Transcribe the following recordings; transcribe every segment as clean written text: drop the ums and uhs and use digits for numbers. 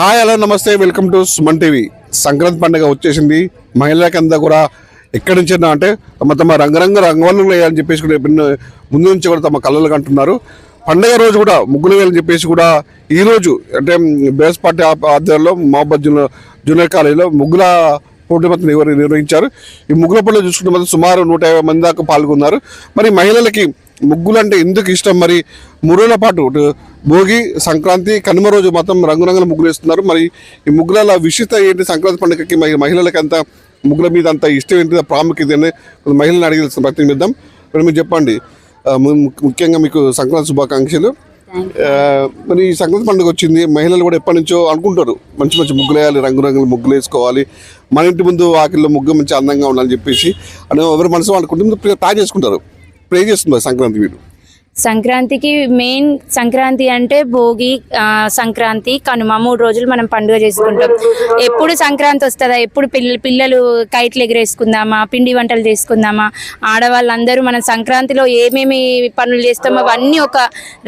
Hi hello నమస్తే welcome to Suman TV. Sankranti పండుగ వచ్చేసింది. మహిళలకంతా కూడా ఎక్కడి నుంచి అంటే తమ రంగవల్లులు వేయాలని చెప్పేసి కూడా ముందు నుంచి కూడా తమ కళ్ళలకు అంటున్నారు. పండుగ రోజు కూడా ముగ్గులు వేయాలని చెప్పేసి కూడా ఈ రోజు అంటే బేస్ పార్టీ ఆధ్వర్యంలో మహబాద్ జూనియర్ కాలేజీలో ముగ్గుల పోటీ మొత్తం నిర్వహించారు. ఈ ముగ్గుల పోటీలో చూసుకుంటే మొత్తం సుమారు 150 మంది దాకా పాల్గొన్నారు. మరి మహిళలకి ముగ్గులు అంటే ఎందుకు ఇష్టం? మరి 3 రోజుల పాటు భోగి, సంక్రాంతి, కనుమ రోజు మొత్తం రంగురంగుల ముగ్గులు వేస్తున్నారు. మరి ఈ ముగ్గుల విశిష్టత ఏంటి? సంక్రాంతి పండుగకి మహిళలకి అంత ముగ్గుల మీద అంత ఇష్టం ఏంటి, ప్రాముఖ్యత ఏంటి? మహిళలను అడిగి ప్రయత్నిద్దాం. మరి మీరు చెప్పండి, ముఖ్యంగా మీకు సంక్రాంతి శుభాకాంక్షలు. మరి ఈ సంక్రాంతి పండుగ వచ్చింది, మహిళలు కూడా ఎప్పటి నుంచో అనుకుంటారు మంచి మంచి ముగ్గులు వేయాలి, రంగురంగుల ముగ్గులు వేసుకోవాలి, మన ఇంటి ముందు వాకిల్లో ముగ్గు మంచి అందంగా ఉండాలని చెప్పేసి అని ఎవరి మనసు అనుకుంటే తయారు చేసుకుంటారు. ప్రే చేస్తున్నారు సంక్రాంతి. మీరు సంక్రాంతికి మెయిన్ సంక్రాంతి అంటే భోగి, సంక్రాంతి, కనుమ 3 రోజులు మనం పండుగ చేసుకుంటాం. ఎప్పుడు సంక్రాంతి వస్తుందా, ఎప్పుడు పిల్లలు కైట్లు ఎగరేసుకుందామా, పిండి వంటలు చేసుకుందామా, ఆడవాళ్ళందరూ మనం సంక్రాంతిలో ఏమేమి పనులు చేస్తామో అవన్నీ ఒక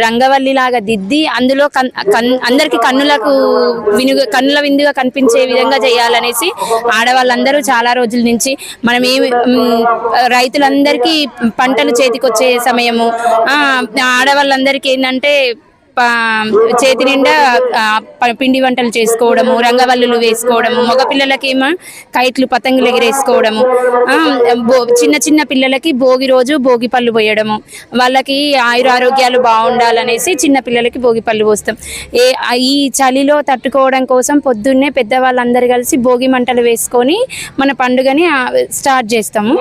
రంగవల్లి లాగా దిద్ది అందులో అందరికి కన్నుల విందుగా కనిపించే విధంగా చేయాలనేసి ఆడవాళ్ళందరూ చాలా రోజుల నుంచి మనం రైతులందరికీ పంటలు చేతికొచ్చే సమయము, ఆడవాళ్ళందరికీ ఏంటంటే చేతి నిండా పిండి వంటలు చేసుకోవడము, రంగవల్లులు వేసుకోవడము, మగపిల్లలకేమో కైట్లు పతంగులు ఎగిరేసుకోవడము, చిన్న చిన్న పిల్లలకి భోగి రోజు భోగి పళ్ళు పోయడము, వాళ్ళకి ఆయురారోగ్యాలు బాగుండాలనేసి చిన్న పిల్లలకి భోగి పళ్ళు పోస్తాం. ఈ చలిలో తట్టుకోవడం కోసం పొద్దున్నే పెద్దవాళ్ళందరూ కలిసి భోగి మంటలు వేసుకొని మన పండుగని స్టార్ట్ చేస్తాము.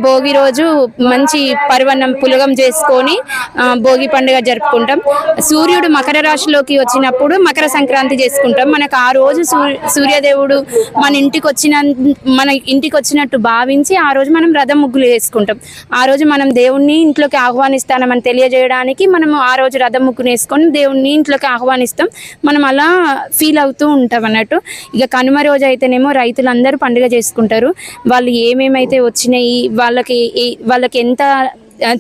భోగి రోజు మంచి పర్వన్నం పులగం చేసుకొని భోగి పండుగ జరుపుకుంటాం. సూర్యుడు మకర రాశిలోకి వచ్చినప్పుడు మకర సంక్రాంతి చేసుకుంటాం. మనకు ఆ రోజు సూర్యదేవుడు మన ఇంటికి వచ్చినట్టు భావించి ఆ రోజు మనం రథం ముగ్గులు వేసుకుంటాం. ఆ రోజు మనం దేవుణ్ణి ఇంట్లోకి ఆహ్వానిస్తామని తెలియజేయడానికి మనము ఆ రోజు రథం ముగ్గును వేసుకొని దేవుణ్ణి ఇంట్లోకి ఆహ్వానిస్తాం. మనం అలా ఫీల్ అవుతూ ఉంటాం అన్నట్టు. ఇక కనుమ రోజు అయితేనేమో రైతులందరూ పండుగ చేసుకుంటారు. వాళ్ళు ఏమేమైతే వచ్చినాయి, వాళ్ళకి ఎంత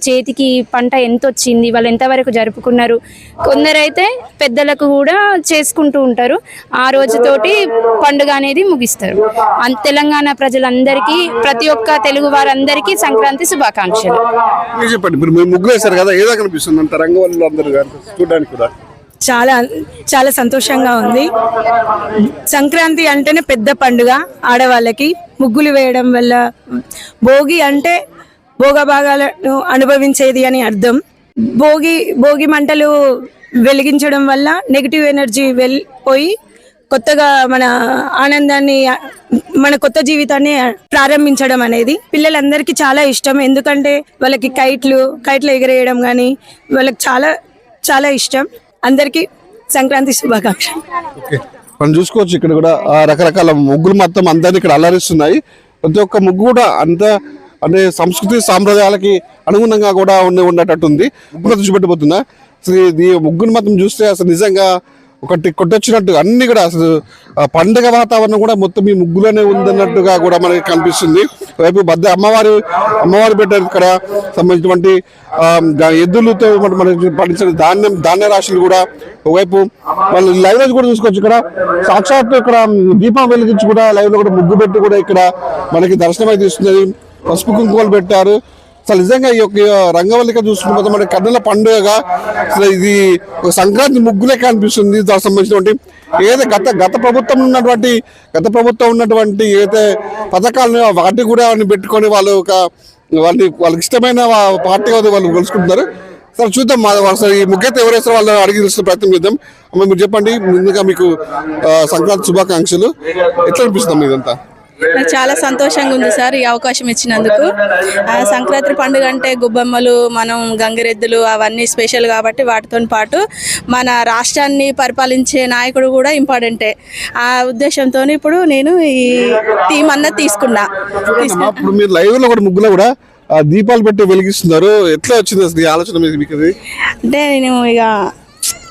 చేతికి పంట ఎంత వచ్చింది, వాళ్ళు ఎంతవరకు జరుపుకున్నారు, కొందరైతే పెద్దలకు కూడా చేసుకుంటూ ఉంటారు. ఆ రోజుతోటి పండుగ అనేది ముగిస్తారు. తెలంగాణ ప్రజలందరికీ, ప్రతి ఒక్క తెలుగు వారందరికీ సంక్రాంతి శుభాకాంక్షలు. చెప్పండి, మీరు ముగ్గులు వేశారు కదా, ఏదో కనిపిస్తుంది అంత రంగవల్లులు అందరూ చూడడానికి కూడా చాలా చాలా సంతోషంగా ఉంది. సంక్రాంతి అంటేనే పెద్ద పండుగ ఆడవాళ్ళకి. ముగ్గులు వేయడం వల్ల భోగి అంటే భోగభాగాలను అనుభవించేది అని అర్థం. భోగి మంటలు వెలిగించడం వల్ల నెగిటివ్ ఎనర్జీ వెళ్ళిపోయి కొత్తగా మన ఆనందాన్ని, మన కొత్త జీవితాన్ని ప్రారంభించడం అనేది పిల్లలందరికీ చాలా ఇష్టం. ఎందుకంటే వాళ్ళకి కైట్లు ఎగరేయడం కానీ వాళ్ళకి చాలా చాలా ఇష్టం. అందరికీ సంక్రాంతి శుభాకాంక్షలు. మనం చూసుకోవచ్చు ఇక్కడ కూడా రకరకాల ముగ్గులు మొత్తం అందరినీ ఇక్కడ అలరిస్తున్నాయి. ప్రతి ఒక్క ముగ్గు కూడా అంత అంటే సంస్కృతి సాంప్రదాయాలకి అనుగుణంగా కూడా ఉండేటట్టు ఉంది. ముగ్గులు చూపెట్టబోతుందా అసలు ఈ ముగ్గుని మాత్రం చూస్తే అసలు నిజంగా ఒకటి కొట్టొచ్చినట్టు అన్ని కూడా అసలు పండుగ వాతావరణం కూడా మొత్తం ఈ ముగ్గులోనే ఉందన్నట్టుగా కూడా మనకి కనిపిస్తుంది. వైపు అమ్మవారి పెట్టారు ఇక్కడ సంబంధించినటువంటి ఎద్దులతో మనకి పండించిన ధాన్య రాశులు కూడా ఒకవైపు వాళ్ళు లైవ్ లో కూడా చూసుకోవచ్చు. ఇక్కడ సాక్షాత్తు ఇక్కడ దీపం వెలిగించి కూడా లైవ్ లో కూడా ముగ్గు పెట్టి కూడా ఇక్కడ మనకి దర్శనం అయితే ఇస్తున్నది. పసుపు కుంకుమలు పెట్టారు. అసలు నిజంగా ఈ యొక్క రంగవల్లిక చూసుకుంటే మన కన్నుల పండుగగా అసలు ఇది ఒక సంక్రాంతి ముగ్గులే కనిపిస్తుంది. దానికి సంబంధించినటువంటి ఏదైతే గత ప్రభుత్వం ఉన్నటువంటి ఏదైతే పథకాలను వాటి కూడా పెట్టుకొని వాళ్ళకి ఇష్టమైన పార్టీ వాళ్ళు కొలుసుకుంటున్నారు. సరే చూద్దాం, అసలు ఈ ముగ్గైతే ఎవరేస్తారో వాళ్ళని అడిగి తెలుసుకునే ప్రయత్నం చేద్దాం. అమ్మ మీరు చెప్పండి, ముందుగా మీకు సంక్రాంతి శుభాకాంక్షలు. ఎట్లా అనిపిస్తుంది ఇదంతా? నాకు చాలా సంతోషంగా ఉంది సార్, ఈ అవకాశం ఇచ్చినందుకు. సంక్రాంతి పండుగ అంటే గుబ్బమ్మలు, మనం గంగిరెద్దులు అవన్నీ స్పెషల్ కాబట్టి వాటితో పాటు మన రాష్ట్రాన్ని పరిపాలించే నాయకుడు కూడా ఇంపార్టెంటే. ఆ ఉద్దేశంతో ఇప్పుడు నేను ఈ థీమ్ అన్నది తీసుకున్నా. ఇప్పుడు మీరు లైవ్ లో కూడా ముగ్గులో కూడా దీపాలు పెట్టి వెలిగిస్తున్నారు. ఎట్లా వచ్చింది అసలు ఈ ఆలోచన మీకు? అంటే నేను ఇక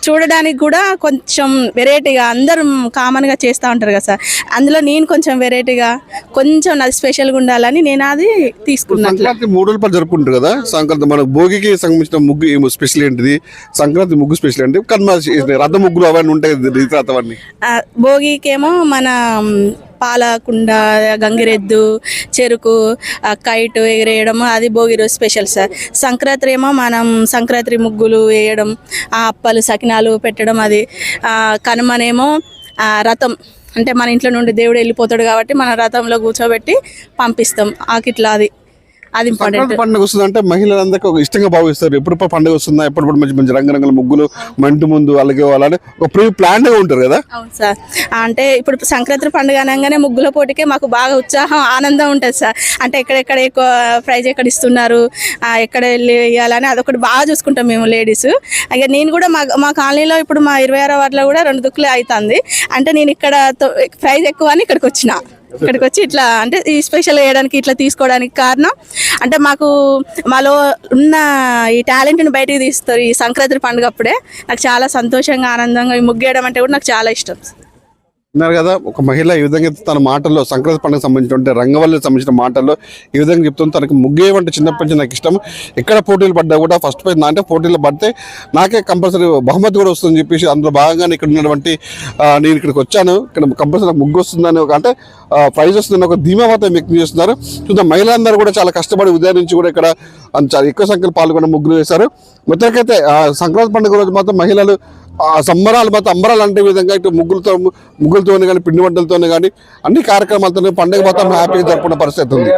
చూడడానికి కూడా కొంచెం వెరైటీగా అందరూ కామన్గా చేస్తూ ఉంటారు కదా సార్, అందులో నేను కొంచెం వెరైటీగా కొంచెం నాది స్పెషల్గా ఉండాలని నేను అది తీసుకున్నాను. సంక్రాంతి 3 రోజుల పాటు జరుపుకుంటారు కదా. సంక్రాంతి మన భోగికి సంబంధించిన ముగ్గు ఏమో స్పెషల్ ఏంటిది, సంక్రాంతి ముగ్గు స్పెషల్ ఏంటి, కనుమ రథ ముగ్గులు అవన్నీ ఉంటాయి రీతిరాత అవన్నీ. భోగికేమో మన పాలకుండ, గంగిరెద్దు, చెరుకు, కైట్ ఎగిరేయడం అది భోగి రోజు స్పెషల్ సార్. సంక్రాంతి ఏమో మనం సంక్రాంతి ముగ్గులు వేయడం, ఆ అప్పలు సకినాలు పెట్టడం అది. కనుమనేమో రథం అంటే మన ఇంట్లో నుండి దేవుడు వెళ్ళిపోతాడు కాబట్టి మన రథంలో కూర్చోబెట్టి పంపిస్తాం ఆకిట్లా అది ఇంపార్టెంట్. సంక్రాంతి పండుగ వస్తుందంటే మహిళలందరికీ ఒక ఇష్టంగా భావిస్తారు. ఎప్పుడు పండుగ వస్తుందా, ఎప్పుడు మంచి మంచి రంగురంగుల ముగ్గులు మంటి ముందు అలాగే వాళ్ళని ఒక ప్రీ ప్లాన్ గా ఉంటారు కదా. అవును సార్, అంటే ఇప్పుడు సంక్రాంతి పండుగ అనగానే ముగ్గుల పోటీకే మాకు బాగా ఉత్సాహం ఆనందం ఉంటుంది సార్. అంటే ఎక్కడెక్కడ ఎక్కువ ప్రైజ్ ఎక్కడ ఇస్తున్నారు, ఎక్కడ వెళ్ళి ఇవ్వాలని అదొకటి బాగా చూసుకుంటాం మేము లేడీస్. ఇక నేను కూడా మా కాలనీలో ఇప్పుడు మా 26వ వార్డులో కూడా 2 దుక్కులే అవుతుంది. అంటే నేను ఇక్కడ ప్రైజ్ ఎక్కువ అని ఇక్కడికి వచ్చి ఇట్లా అంటే ఈ స్పెషల్ వేయడానికి ఇట్లా తీసుకోవడానికి కారణం అంటే మాలో ఉన్న ఈ టాలెంట్ని బయటికి తీస్తారు ఈ సంక్రాంతి పండుగ అప్పుడే. నాకు చాలా సంతోషంగా ఆనందంగా ఈ ముగ్గేయడం అంటే కూడా నాకు చాలా ఇష్టం. ఉన్నారు కదా ఒక మహిళ ఈ విధంగా తన మాటల్లో సంక్రాంతి పండుగ సంబంధించిన రంగవల్లికి సంబంధించిన మాటల్లో ఈ విధంగా చెప్తుంది. తనకి ముగ్గేయమంటే చిన్నప్పటి నుంచి నాకు ఇష్టం, ఎక్కడ పోటీలు పడ్డా కూడా ఫస్ట్ ప్రైజ్ అంటే పోటీలు పడితే నాకే కంపల్సరీ బహుమతి కూడా వస్తుందని చెప్పేసి అందులో భాగంగానే ఇక్కడ ఉన్నటువంటి నేను ఇక్కడికి వచ్చాను, ఇక్కడ కంపల్సరీ నాకు ముగ్గు వస్తుందని అంటే ప్రైజ్ వస్తుందని ఒక ధీమా మాత్రం వ్యక్తం చేస్తున్నారు. చూద్దాం మహిళలందరూ కూడా చాలా కష్టపడి ఉదయం నుంచి కూడా ఇక్కడ చాలా ఎక్కువ సంఖ్యలో పాల్గొన్న ముగ్గులు వేశారు. మొత్తానికైతే సంక్రాంతి పండుగ రోజు మాత్రం మహిళలు సంబరాలు మాత్రం అంబరాలు అంటే విధంగా ఇటు ముగ్గులతోనే కానీ పిండి వంటలతోనే కానీ అన్ని కార్యక్రమాలతో పండుగ మాత్రం హ్యాపీగా జరుపుకున్న పరిస్థితి ఉంది.